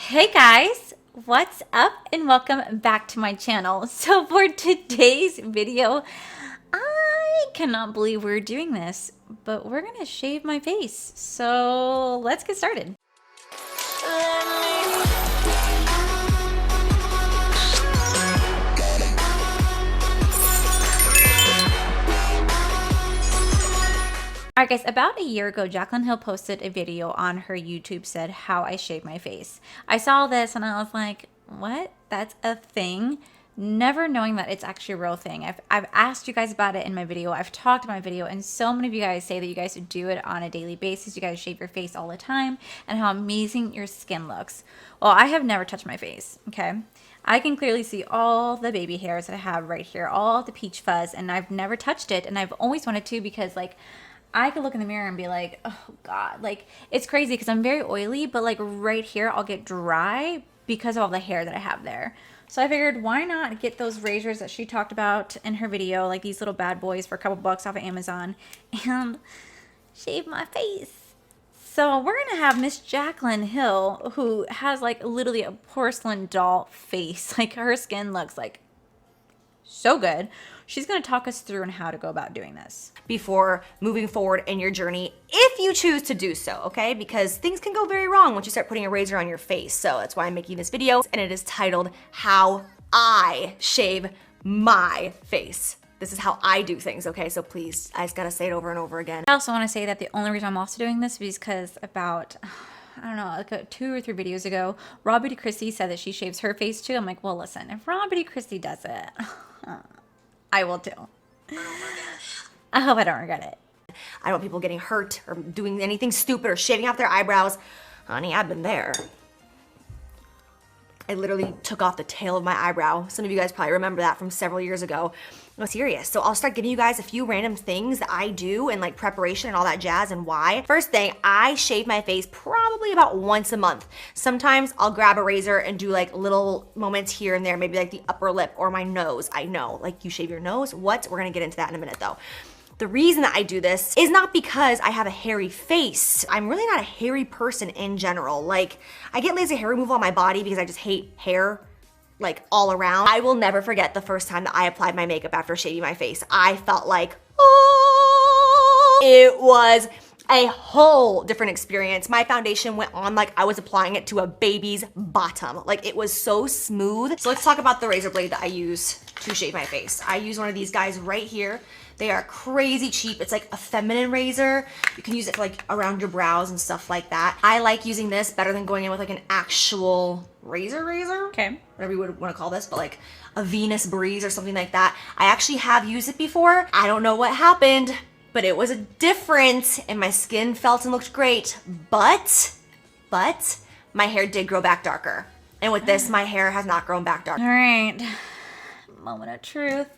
Hey guys, what's up and welcome back to my channel. So for today's video, I cannot believe we're doing this, but we're gonna shave my face. So let's get started. Alright guys, about a year ago, Jaclyn Hill posted a video on her YouTube said how I shave my face. I saw this and I was like, what? That's a thing? Never knowing that it's actually a real thing. I've asked you guys about it in my video. I've talked in my video, and so many of you guys say that you guys do it on a daily basis. You guys shave your face all the time and how amazing your skin looks. Well, I have never touched my face, okay? I can clearly see all the baby hairs that I have right here, all the peach fuzz, and I've never touched it, and I've always wanted to because like I could look in the mirror and be like, oh God, like it's crazy because I'm very oily, but like right here I'll get dry because of all the hair that I have there. So I figured why not get those razors that she talked about in her video, like these little bad boys for a couple bucks off of Amazon, and shave my face. So we're gonna have Miss Jaclyn Hill, who has like literally a porcelain doll face. Like her skin looks like so good. She's going to talk us through on how to go about doing this before moving forward in your journey, if you choose to do so, okay? Because things can go very wrong once you start putting a razor on your face. So that's why I'm making this video, and it is titled How I Shave My Face. This is how I do things, okay? So please, I just gotta say it over and over again. I also want to say that the only reason I'm also doing this is because about, I don't know, like 2 or 3 videos ago, Rawbeautykristi said that she shaves her face too. I'm like, well, listen, if Rawbeautykristi does it, I will too. I hope I don't regret it. I don't want people getting hurt or doing anything stupid or shaving off their eyebrows. Honey, I've been there. I literally took off the tail of my eyebrow. Some of you guys probably remember that from several years ago. I'm serious. So I'll start giving you guys a few random things that I do and like preparation and all that jazz and why. First thing, I shave my face probably about once a month. Sometimes I'll grab a razor and do like little moments here and there, maybe like the upper lip or my nose. I know, like you shave your nose. What? We're gonna get into that in a minute though. The reason that I do this is not because I have a hairy face. I'm really not a hairy person in general. Like, I get laser hair removal on my body because I just hate hair, like, all around. I will never forget the first time that I applied my makeup after shaving my face. I felt like, oh, it was a whole different experience. My foundation went on like I was applying it to a baby's bottom. Like, it was so smooth. So let's talk about the razor blade that I use to shave my face. I use one of these guys right here. They are crazy cheap. It's like a feminine razor. You can use it for like around your brows and stuff like that. I like using this better than going in with like an actual razor. Okay. Whatever you would want to call this, but like a Venus breeze or something like that. I actually have used it before. I don't know what happened, but it was a difference and my skin felt and looked great. But my hair did grow back darker. And with this, my hair has not grown back dark. All right. Moment of truth.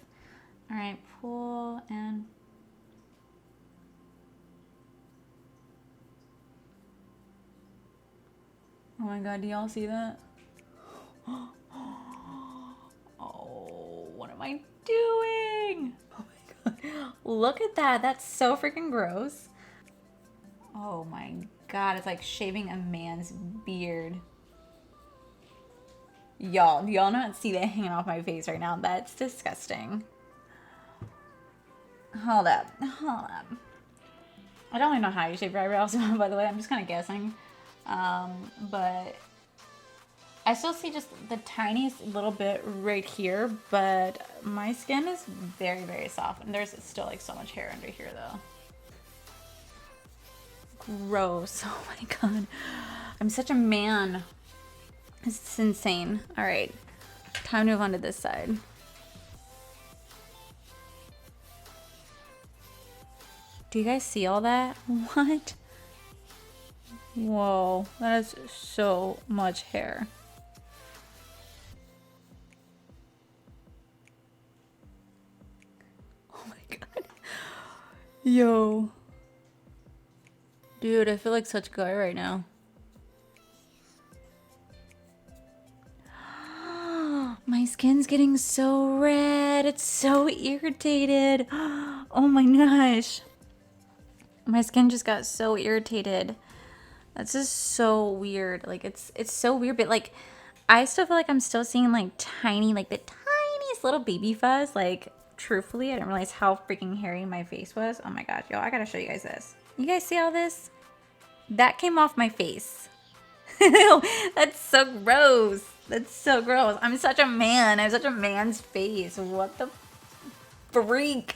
All right. Pull and oh my God, do y'all see that? Oh, what am I doing? Oh my God, look at that. That's so freaking gross. Oh my God, it's like shaving a man's beard. Y'all, do y'all not see that hanging off my face right now? That's disgusting. Hold up. I don't even know how you shave your eyebrows, by the way. I'm just kind of guessing. But I still see just the tiniest little bit right here, but my skin is very, very soft. And there's still like so much hair under here though. Gross. Oh my God. I'm such a man. It's insane. All right. Time to move on to this side. Do you guys see all that? What? Whoa, that is so much hair. Oh my God. Yo. Dude, I feel like such a guy right now. My skin's getting so red. It's so irritated. Oh my gosh. My skin just got so irritated. That's just so weird. Like it's so weird, but like I still feel like I'm still seeing like tiny, like the tiniest little baby fuzz. Like truthfully, I didn't realize how freaking hairy my face was. Oh my god, y'all, I gotta show you guys this. You guys see all this? That came off my face. That's so gross. That's so gross. I'm such a man. I have such a man's face. What the freak?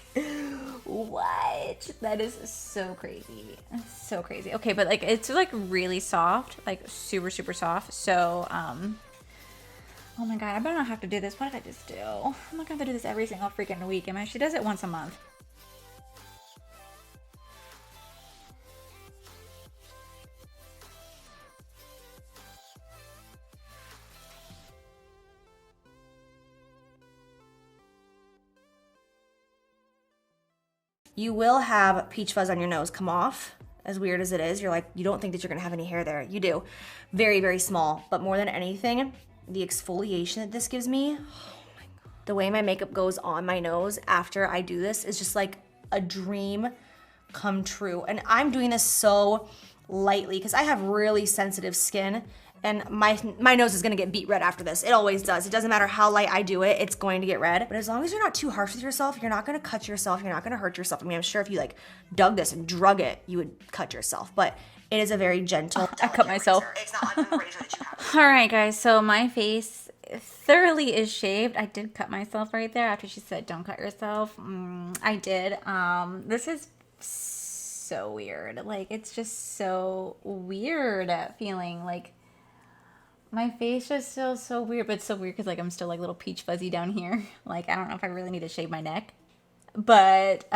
What? That is so crazy. That's so crazy. Okay, but like it's like really soft, like super super soft. So oh my god, I better not have to do this. What did I just do? I'm not gonna have to do this every single freaking week. I mean, she does it once a month. You will have peach fuzz on your nose come off. As weird as it is, you're like, you don't think that you're gonna have any hair there. You do. Very, very small. But more than anything, the exfoliation that this gives me, the way my makeup goes on my nose after I do this is just like a dream come true. And I'm doing this so lightly because I have really sensitive skin, and my nose is gonna get beat red after this. It always does. It doesn't matter how light I do it, it's going to get red. But as long as you're not too harsh with yourself, you're not gonna cut yourself, you're not gonna hurt yourself. I mean, I'm sure if you like dug this and drug it, you would cut yourself. But it is a very gentle. I cut myself. It's not like the razor that you have. All right, guys. So my face thoroughly is shaved. I did cut myself right there after she said, "Don't cut yourself." I did. This is so weird. Like it's just so weird feeling like my face just feels so weird, but it's so weird because like I'm still like little peach fuzzy down here. Like I don't know if I really need to shave my neck, but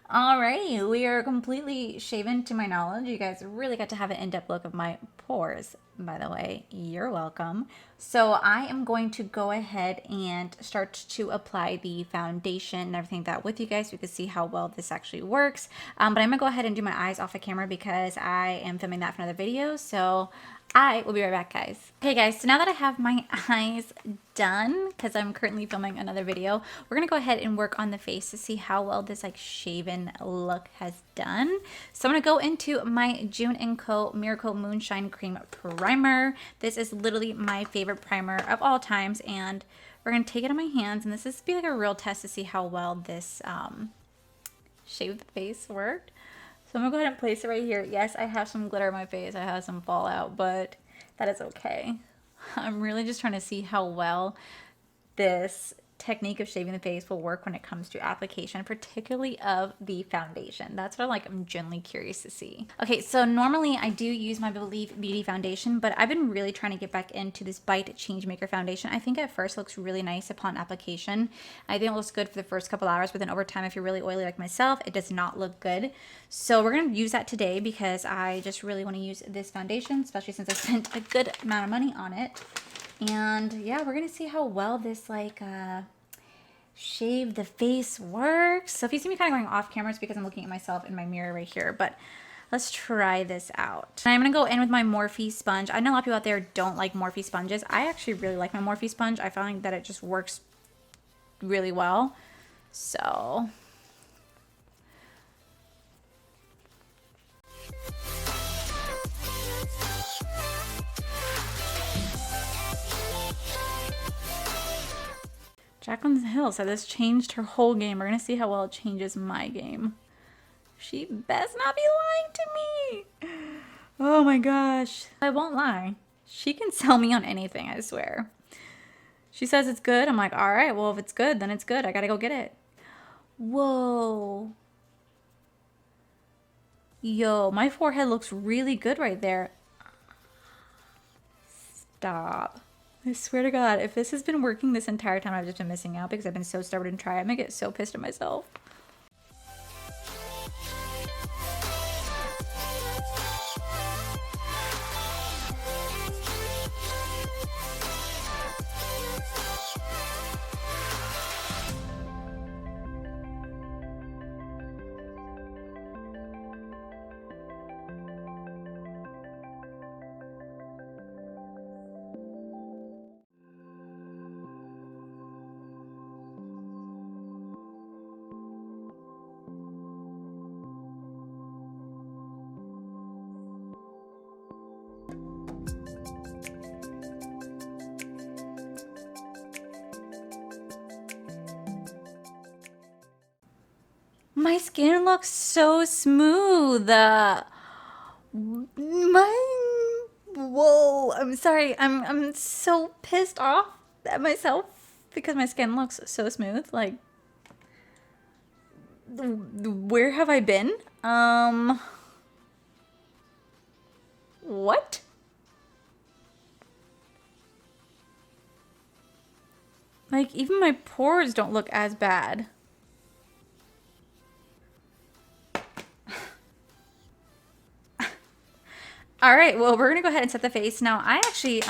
alrighty, we are completely shaven to my knowledge. You guys really got to have an in-depth look of my pores, by the way. You're welcome. So I am going to go ahead and start to apply the foundation and everything like that with you guys so you can see how well this actually works. But I'm going to go ahead and do my eyes off the camera because I am filming that for another video. So I will be right back, guys. Okay, guys, so now that I have my eyes done, because I'm currently filming another video, we're going to go ahead and work on the face to see how well this like shaven look has done. So I'm going to go into my June & Co. Miracle Moonshine Cream Primer. This is literally my favorite primer of all times, and we're going to take it on my hands, and this is be like a real test to see how well this shaved face worked. So I'm gonna go ahead and place it right here. Yes, I have some glitter on my face. I have some fallout, but that is okay. I'm really just trying to see how well this technique of shaving the face will work when it comes to application, particularly of the foundation. That's what I'm genuinely curious to see. Okay, so normally I do use my Believe Beauty foundation, but I've been really trying to get back into this Bite Changemaker foundation. I think at first it looks really nice upon application. I think it looks good for the first couple hours, but then over time, if you're really oily like myself, it does not look good. So we're gonna use that today because I just really want to use this foundation, especially since I spent a good amount of money on it. And yeah, we're gonna see how well this like shave the face works. So if you see me kind of going off camera, it's because I'm looking at myself in my mirror right here. But let's try this out. And I'm gonna go in with my Morphe sponge. I know a lot of people out there don't like Morphe sponges. I actually really like my Morphe sponge. I find that it just works really well. So Jaclyn Hill said this changed her whole game. We're gonna see how well it changes my game. She best not be lying to me. Oh my gosh. I won't lie. She can sell me on anything, I swear. She says it's good. I'm like, all right, well, if it's good, then it's good. I gotta go get it. Whoa. Yo, my forehead looks really good right there. Stop. I swear to God, if this has been working this entire time, I've just been missing out because I've been so stubborn to try it. I'm gonna get so pissed at myself. My skin looks so smooth. Whoa, I'm sorry. I'm so pissed off at myself because my skin looks so smooth. Like, where have I been? What? Like, even my pores don't look as bad. All right, well, we're gonna go ahead and set the face. Now, I actually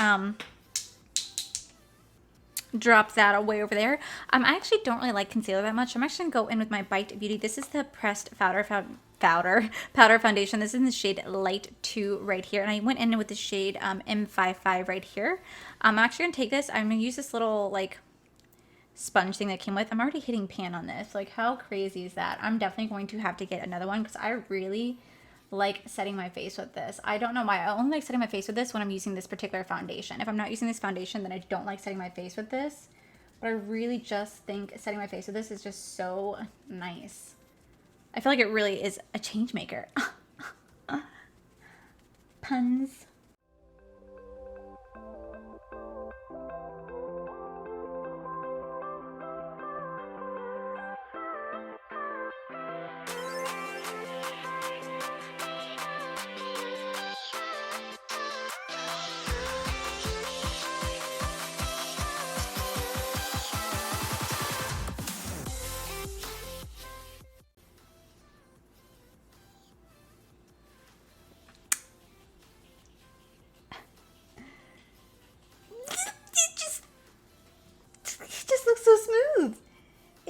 dropped that away over there. I actually don't really like concealer that much. I'm actually gonna go in with my Bite Beauty. This is the pressed powder foundation. This is in the shade Light 2 right here, and I went in with the shade M55 right here. I'm actually gonna take this. I'm gonna use this little like sponge thing that came with. I'm already hitting pan on this. Like, how crazy is that? I'm definitely going to have to get another one because I really like setting my face with this. I don't know why. I only like setting my face with this when I'm using this particular foundation. If I'm not using this foundation, then I don't like setting my face with this. But I really just think setting my face with this is just so nice. I feel like it really is a change maker. Puns.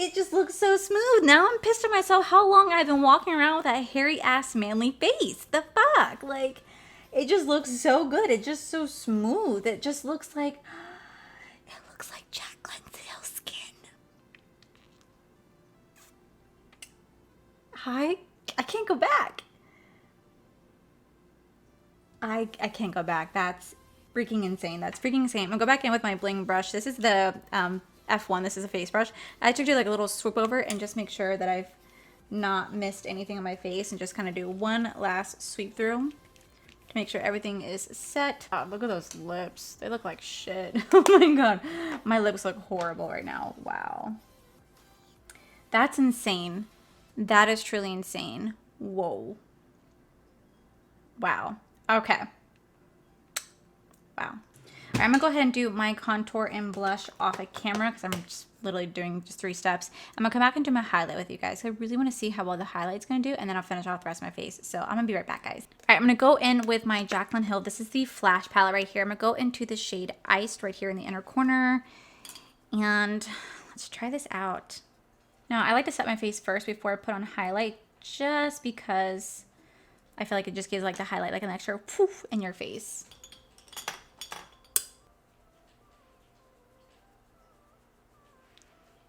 It just looks so smooth. Now I'm pissed at myself how long I've been walking around with that hairy ass manly face. The fuck? Like, it just looks so good. It's just so smooth. It just looks like Jaclyn's real skin. I can't go back. I can't go back. That's freaking insane. That's freaking insane. I'm gonna go back in with my bling brush. This is the F1. This is a face brush. I took to do like a little swoop over and just make sure that I've not missed anything on my face and just kind of do one last sweep through to make sure everything is set. Oh, look at those lips. They look like shit. Oh my god. My lips look horrible right now. Wow. That's insane. That is truly insane. Whoa. Wow. Okay. Wow. All right, I'm gonna go ahead and do my contour and blush off of camera because I'm just literally doing just 3 steps. I'm gonna come back and do my highlight with you guys. I really want to see how well the highlight's gonna do, and then I'll finish off the rest of my face. So I'm gonna be right back, guys. All right, I'm gonna go in with my Jaclyn Hill. This is the Flash palette right here. I'm gonna go into the shade Iced right here in the inner corner, and let's try this out. Now, I like to set my face first before I put on highlight, just because I feel like it just gives like the highlight like an extra poof in your face.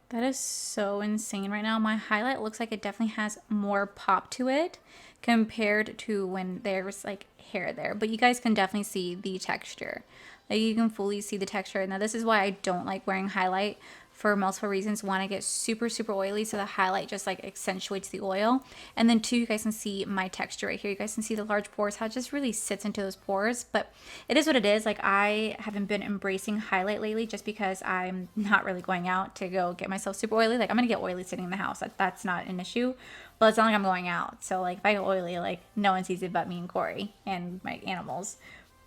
That is so insane right now. My highlight looks like it definitely has more pop to it compared to when there's like hair there. But you guys can definitely see the texture. Like, you can fully see the texture. Now, this is why I don't like wearing highlight for multiple reasons. One, I get super, super oily, so the highlight just like accentuates the oil. And then 2, you guys can see my texture right here. You guys can see the large pores, how it just really sits into those pores. But it is what it is. Like, I haven't been embracing highlight lately just because I'm not really going out to go get myself super oily. Like, I'm gonna get oily sitting in the house. That's not an issue. But it's not like I'm going out. So like, if I get oily, like, no one sees it but me and Corey and my animals.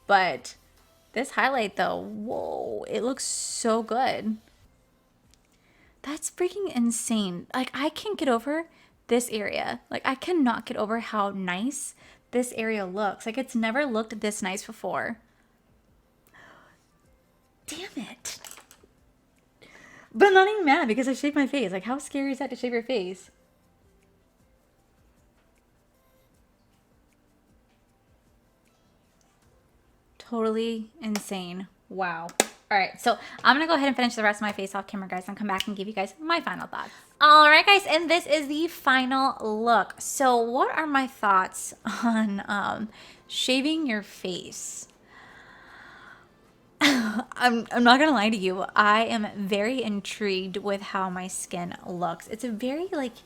But this highlight though, whoa, it looks so good. That's freaking insane. Like, I can't get over this area. Like, I cannot get over how nice this area looks. Like, it's never looked this nice before. Damn it. But I'm not even mad because I shaved my face. Like, how scary is that to shave your face? Totally insane. Wow. All right, so I'm gonna go ahead and finish the rest of my face off camera, guys, and come back and give you guys my final thoughts. All right, guys, and this is the final look. So what are my thoughts on shaving your face? I'm not gonna lie to you. I am very intrigued with how my skin looks. It's a very like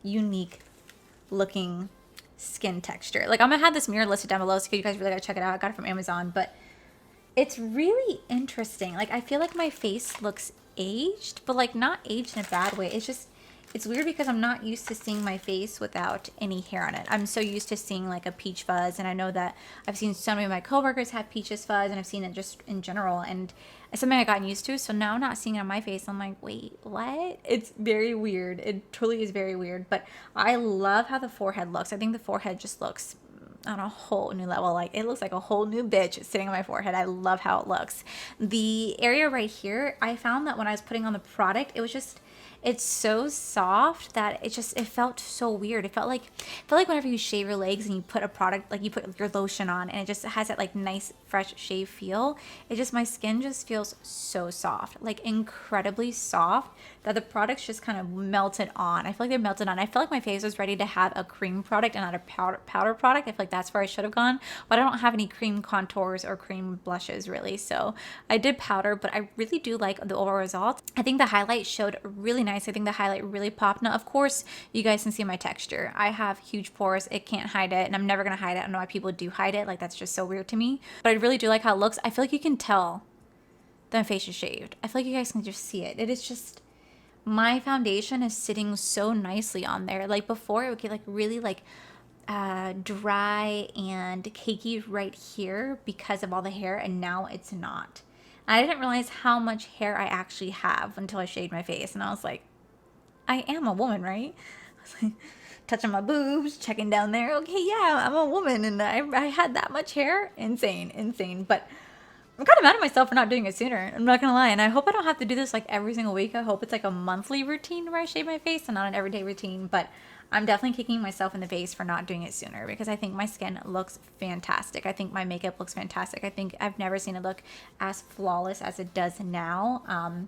unique looking skin texture. Like I'm gonna have this mirror listed down below, so you guys really gotta check it out. I got it from Amazon, but it's really interesting. Like I feel like my face looks aged, but like not aged in a bad way. It's just, it's weird because I'm not used to seeing my face without any hair on it. I'm so used to seeing like a peach fuzz, and I know that I've seen so many of my coworkers have peaches fuzz, and I've seen it just in general, and it's something I've gotten used to. So now not seeing it on my face, I'm like, wait, what? It's very weird. It truly is very weird, but I love how the forehead looks. I think the forehead just looks on a whole new level. Like it looks like a whole new bitch sitting on my forehead. I love how it looks. The area right here, I found that when I was putting on the product, it was just, it's so soft that it felt so weird. It felt like whenever you shave your legs and you put a product, like you put your lotion on, and it just has that like nice fresh shave feel. It just, my skin just feels so soft, like incredibly soft, that the products just kind of melted on. I feel like they melted on. I feel like my face was ready to have a cream product and not a powder product. I feel like that's where I should have gone, but I don't have any cream contours or cream blushes really. So I did powder, but I really do like the overall result. I think the highlight showed really nice. I think the highlight really popped. Now, of course, you guys can see my texture. I have huge pores. It can't hide it, and I'm never going to hide it. I don't know why people do hide it. Like, that's just so weird to me. But I really do like how it looks. I feel like you can tell that my face is shaved. I feel like you guys can just see it. It is just, my foundation is sitting so nicely on there. Like, before, it would get, like, really, like, dry and cakey right here because of all the hair, and now it's not. I didn't realize how much hair I actually have until I shaved my face, and I was like, I am a woman, right? I was like, touching my boobs, checking down there. Okay, yeah, I'm a woman, and I had that much hair. Insane. But I'm kind of mad at myself for not doing it sooner. I'm not gonna lie, and I hope I don't have to do this like every single week. I hope it's like a monthly routine where I shave my face and not an everyday routine. But I'm definitely kicking myself in the face for not doing it sooner, because I think my skin looks fantastic. I think my makeup looks fantastic. I think I've never seen it look as flawless as it does now.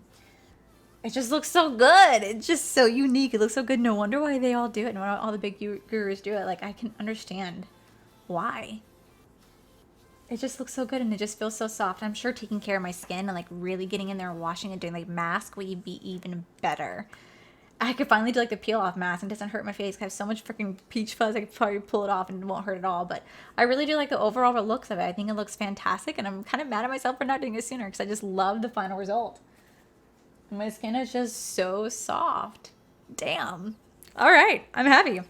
It just looks so good. It's just so unique. It looks so good. No wonder why they all do it. No wonder all the big gurus do it. Like, I can understand why. It just looks so good, and it just feels so soft. I'm sure taking care of my skin and like really getting in there and washing and doing like mask would be even better. I could finally do like the peel off mask and it doesn't hurt my face. I have so much freaking peach fuzz, I could probably pull it off and it won't hurt at all. But I really do like the overall looks of it. I think it looks fantastic, and I'm kind of mad at myself for not doing it sooner, because I just love the final result. My skin is just so soft. Damn. All right, I'm happy.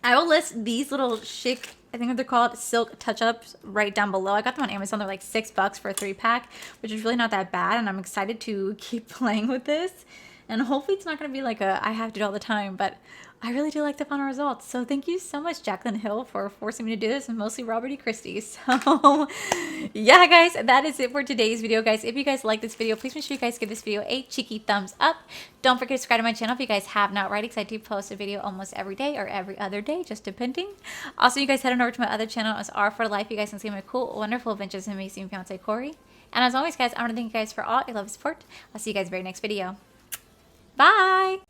I will list these little chic, I think what they're called, silk touch-ups right down below. I got them on Amazon. They're like $6 for a 3-pack, which is really not that bad, and I'm excited to keep playing with this. And hopefully it's not going to be like a I have to do it all the time, but I really do like the final results. So thank you so much, Jaclyn Hill, for forcing me to do this, and mostly Rawbeautykristi. So yeah, guys, that is it for today's video, guys. If you guys like this video, please make sure you guys give this video a cheeky thumbs up. Don't forget to subscribe to my channel if you guys have not already, because I do post a video almost every day or every other day, just depending. Also, you guys head on over to my other channel, it's R for Life. You guys can see my cool, wonderful adventures with my amazing fiance, Corey. And as always, guys, I want to thank you guys for all your love and support. I'll see you guys very next video. Bye!